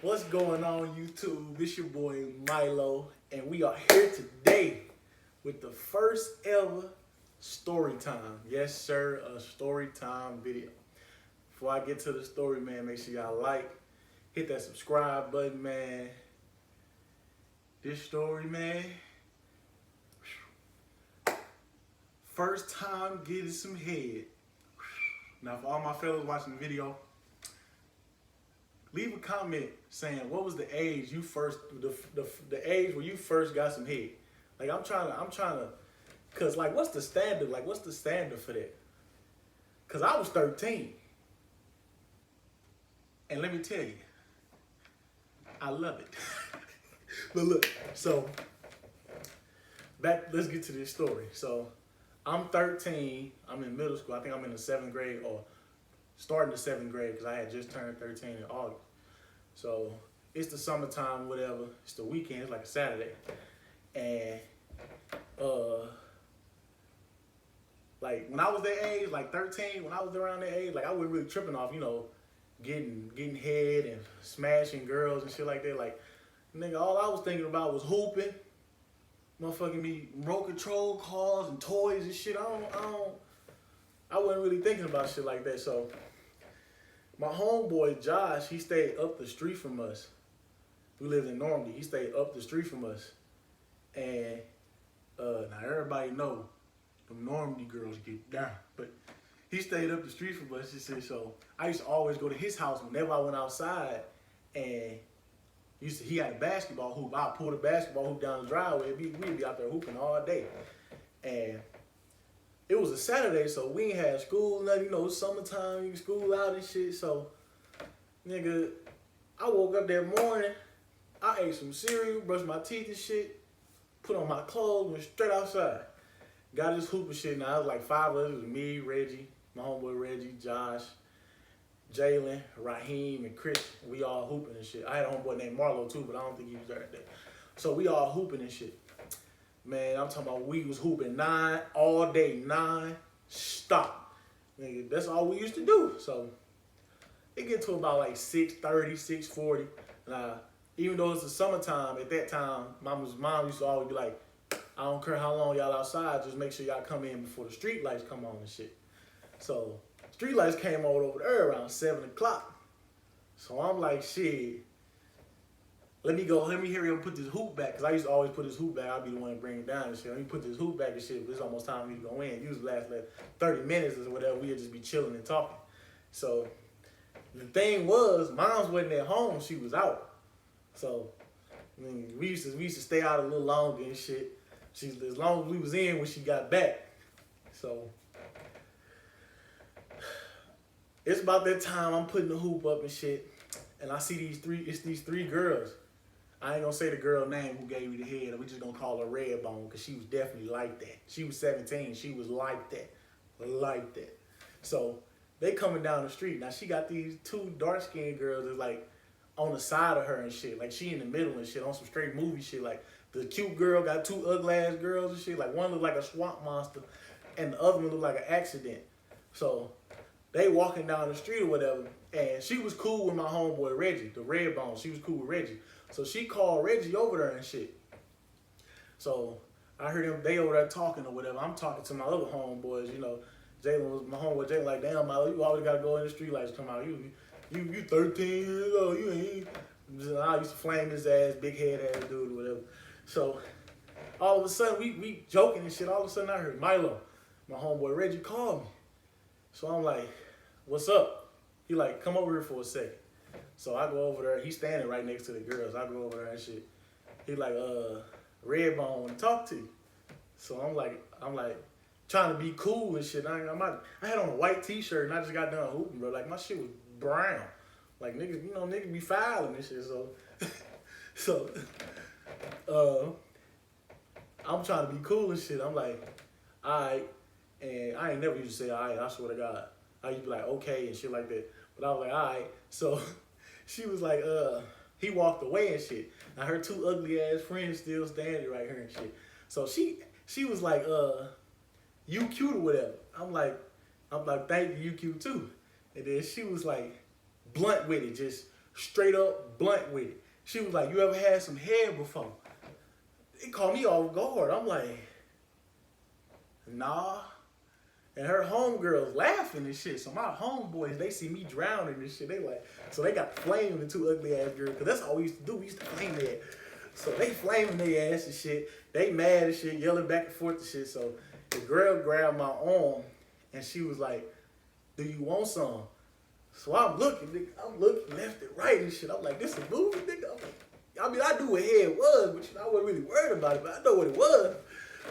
What's going on, YouTube? It's your boy Milo, and we are here today with the first ever story time. Yes, sir, a story time video. Before I get to the story, man, make sure y'all hit that subscribe button, man. This story, man, first time getting some head. Now, for all my fellas watching the video, leave a comment saying what was the age you first, the age where you first got some head. Like I'm trying to, cause like what's the standard? Like what's the standard for that? Cause I was 13, and let me tell you, I love it. But look, so let's get to this story. So I'm 13. I'm in middle school. I think I'm in the 7th grade or starting the 7th grade because I had just turned 13 in August. So it's the summertime, whatever. It's the weekend. It's like a Saturday, and like when I was that age, like 13, when I was around that age, like I wasn't really tripping off, getting head and smashing girls and shit like that. Like, nigga, all I was thinking about was hooping, motherfucking me, remote control cars and toys and shit. I wasn't really thinking about shit like that. So my homeboy Josh, he stayed up the street from us. We lived in Normandy. He stayed up the street from us, and now everybody know them Normandy girls get down, but he stayed up the street from us. He said, so I used to always go to his house whenever I went outside, and he had a basketball hoop. I'd pull the basketball hoop down the driveway. We'd be out there hooping all day, and it was a Saturday, so we ain't had school, nothing, it's summertime, you can school out and shit. So, nigga, I woke up that morning, I ate some cereal, brushed my teeth and shit, put on my clothes, went straight outside. Got this hoop and shit. Now, it was like 5 of us. It was me, Reggie, my homeboy Reggie, Josh, Jalen, Raheem, and Chris. We all hooping and shit. I had a homeboy named Marlo too, but I don't think he was there that day. So we all hooping and shit. Man, I'm talking about we was hooping all day, stop. Nigga, that's all we used to do. So it get to about like 6:30, 6:40. Even though it's the summertime, at that time, mom used to always be like, I don't care how long y'all outside, just make sure y'all come in before the street lights come on and shit. So street lights came on over there around 7 o'clock. So I'm like, shit. Let me hurry up and put this hoop back, because I used to always put this hoop back. I'd be the one to bring it down and shit. Let me put this hoop back and shit, but it's almost time for me to go in. Usually last like 30 minutes or whatever, we'd just be chilling and talking. So the thing was, Mom's wasn't at home, she was out. So I mean, we used to stay out a little longer and shit. As long as we was in when she got back. So it's about that time I'm putting the hoop up and shit, and I see these three girls. I ain't gonna say the girl name who gave me the head. We just gonna call her Redbone, because she was definitely like that. She was 17. She was like that. Like that. So they coming down the street. Now she got these 2 dark-skinned girls that's like on the side of her and shit. Like she in the middle and shit on some straight movie shit. Like the cute girl got 2 ugly-ass girls and shit. Like one looked like a swamp monster and the other one looked like an accident. So they walking down the street or whatever, and she was cool with my homeboy Reggie, the Redbone. She was cool with Reggie. So she called Reggie over there and shit. So I heard them, they over there talking or whatever. I'm talking to my other homeboys, Jalen was my homeboy. Jalen like, damn, Milo, you always gotta go in the street lights come out. You 13 years old, you ain't. I used to flame his ass, big head ass dude or whatever. So all of a sudden we joking and shit. All of a sudden I heard Milo, my homeboy Reggie, call me. So I'm like, what's up? He like, come over here for a second. So I go over there. He's standing right next to the girls. I go over there and shit. He like, Redbone want to talk to you. So I'm like trying to be cool and shit. I had on a white t-shirt and I just got done hooping, bro. Like my shit was brown. Like niggas, niggas be fouling and shit. So I'm trying to be cool and shit. I'm like, all right. And I ain't never used to say all right, I swear to God. I used to be like, okay, and shit like that. But I was like, all right. So she was like, he walked away and shit. Now her 2 ugly ass friends still standing right here and shit. So she was like, you cute or whatever. I'm like, thank you, you cute too. And then she was like, blunt with it, just straight up blunt with it. She was like, "You ever had some head before?" It caught me off guard. I'm like, "Nah." And her homegirls laughing and shit. So my homeboys, they see me drowning and shit. They like, so they got flaming the two ugly ass girls. Cause that's all we used to do. We used to flame their ass. So they flaming their ass and shit. They mad and shit, yelling back and forth and shit. So the girl grabbed my arm and she was like, "Do you want some?" So I'm looking, nigga. I'm looking left and right and shit. I'm like, "This a movie, nigga?" I'm like, I mean, I knew what head was, but you know, I wasn't really worried about it, but I know what it was.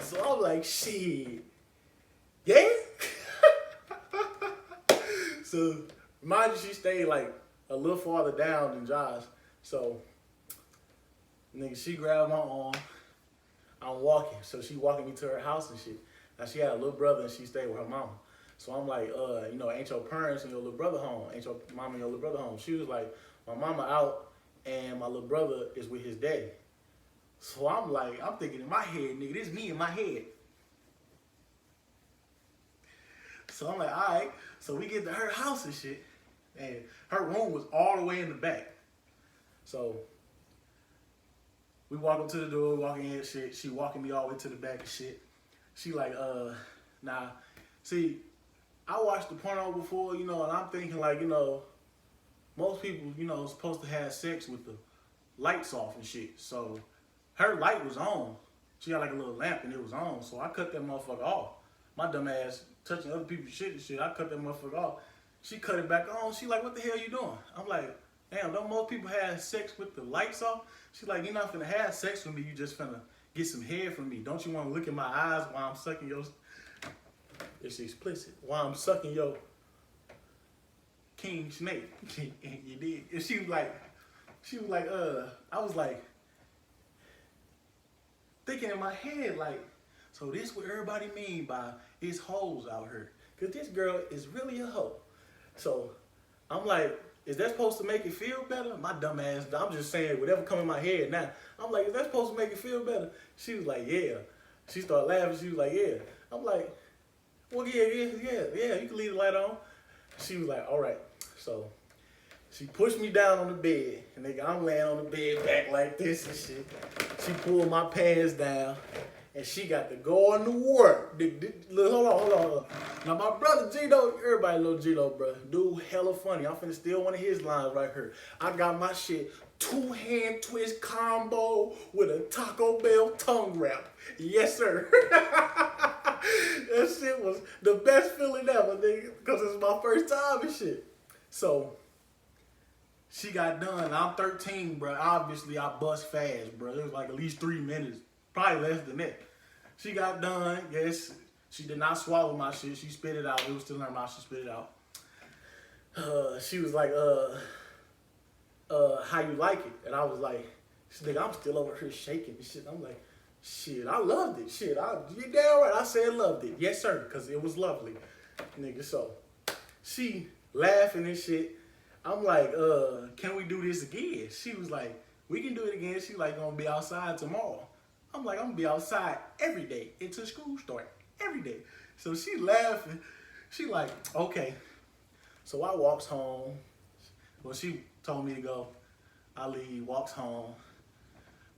So I'm like, shit. Yeah? So, mind you, she stayed like a little farther down than Josh. So, nigga, she grabbed my arm. I'm walking. So she walking me to her house and shit. Now she had a little brother and she stayed with her mama. So I'm like, you know, ain't your parents and your little brother home? Ain't your mama and your little brother home? She was like, my mama out and my little brother is with his daddy. So I'm like, I'm thinking in my head, nigga, this me in my head. So I'm like, all right. So we get to her house and shit. And her room was all the way in the back. So we walk up to the door, walking in and shit. She walking me all the way to the back and shit. She like, nah. See, I watched the porno before, you know, and I'm thinking like, you know, most people, you know, supposed to have sex with the lights off and shit. So her light was on. She had like a little lamp and it was on. So I cut that motherfucker off. My dumb ass touching other people's shit and shit. I cut that motherfucker off. She cut it back on. She like, "What the hell you doing?" I'm like, "Damn, don't most people have sex with the lights off?" She's like, "You're not finna have sex with me. You just finna get some head from me. Don't you want to look in my eyes while I'm sucking your..." It's explicit. While I'm sucking your king snake. And you did. And she was like, I was like, thinking in my head, like, so this what everybody mean by it's hoes out here. Because this girl is really a hoe. So I'm like, is that supposed to make it feel better? My dumb ass, I'm just saying whatever come in my head now. I'm like, is that supposed to make it feel better? She was like, yeah. She started laughing. She was like, yeah. I'm like, well, yeah, you can leave the light on. She was like, all right. So she pushed me down on the bed. And nigga, I'm laying on the bed back like this and shit. She pulled my pants down. And she got to go on to work. Hold on. Now my brother Gino, everybody know Gino, bro. Dude, hella funny. I'm finna steal one of his lines right here. I got my shit 2-hand twist combo with a Taco Bell tongue wrap. Yes, sir. That shit was the best feeling ever, nigga, because it's my first time and shit. So she got done. I'm 13, bro. Obviously, I bust fast, bro. It was like at least 3 minutes. Probably less than that. She got done. Yes, she did not swallow my shit. She spit it out. It was still in her mouth. She spit it out. She was like, how you like it? And I was like, nigga, I'm still over here shaking and shit. I'm like, shit, I loved it. Shit, you damn right. I said loved it. Yes, sir, because it was lovely. Nigga, so she laughing and shit. I'm like, can we do this again? She was like, we can do it again. She like, gonna be outside tomorrow. I'm like, I'm gonna be outside every day until school start. Every day. So she laughing. She like, okay. So I walks home. Well, she told me to go. I leave, walks home.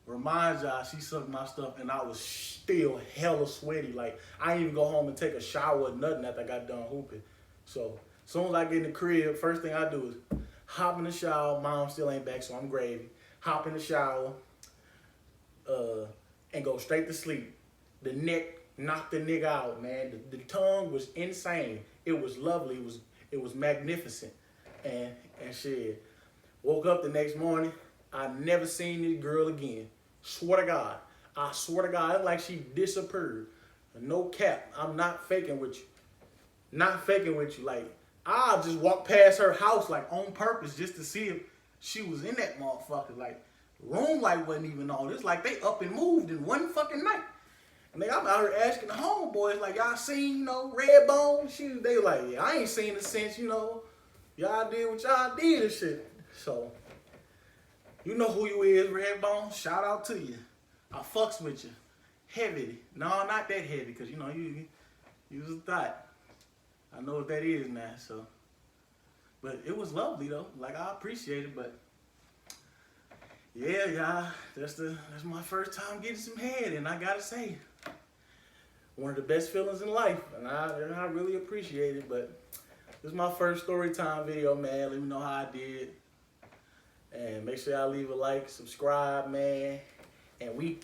Reminds y'all, she sucked my stuff and I was still hella sweaty. Like, I didn't even go home and take a shower or nothing after I got done hooping. So, as soon as I get in the crib, first thing I do is hop in the shower. Mom still ain't back, so I'm gravy. Hop in the shower, and go straight to sleep. The neck knocked the nigga out, man. The tongue was insane. It was lovely. It was magnificent. And shit. Woke up the next morning. I never seen this girl again. Swear to God. I swear to God. It's like she disappeared. No cap. I'm not faking with you. Not faking with you. Like, I just walked past her house like on purpose just to see if she was in that motherfucker. Like, room light wasn't even on. It's like they up and moved in one fucking night. And I'm out here asking the homeboys, like, y'all seen, you know, Redbone? They like, yeah, I ain't seen it since, you know, y'all did what y'all did and shit. So, you know who you is, Redbone. Shout out to you. I fucks with you. Heavy. No, not that heavy, because, you know, you was a thought. I know what that is now, so. But it was lovely, though. Like, I appreciate it, but Yeah, y'all, that's my first time getting some head, and I gotta say, one of the best feelings in life, and I really appreciate it. But this is my first story time video, man. Let me know how I did, and make sure y'all leave a like, subscribe, man, and we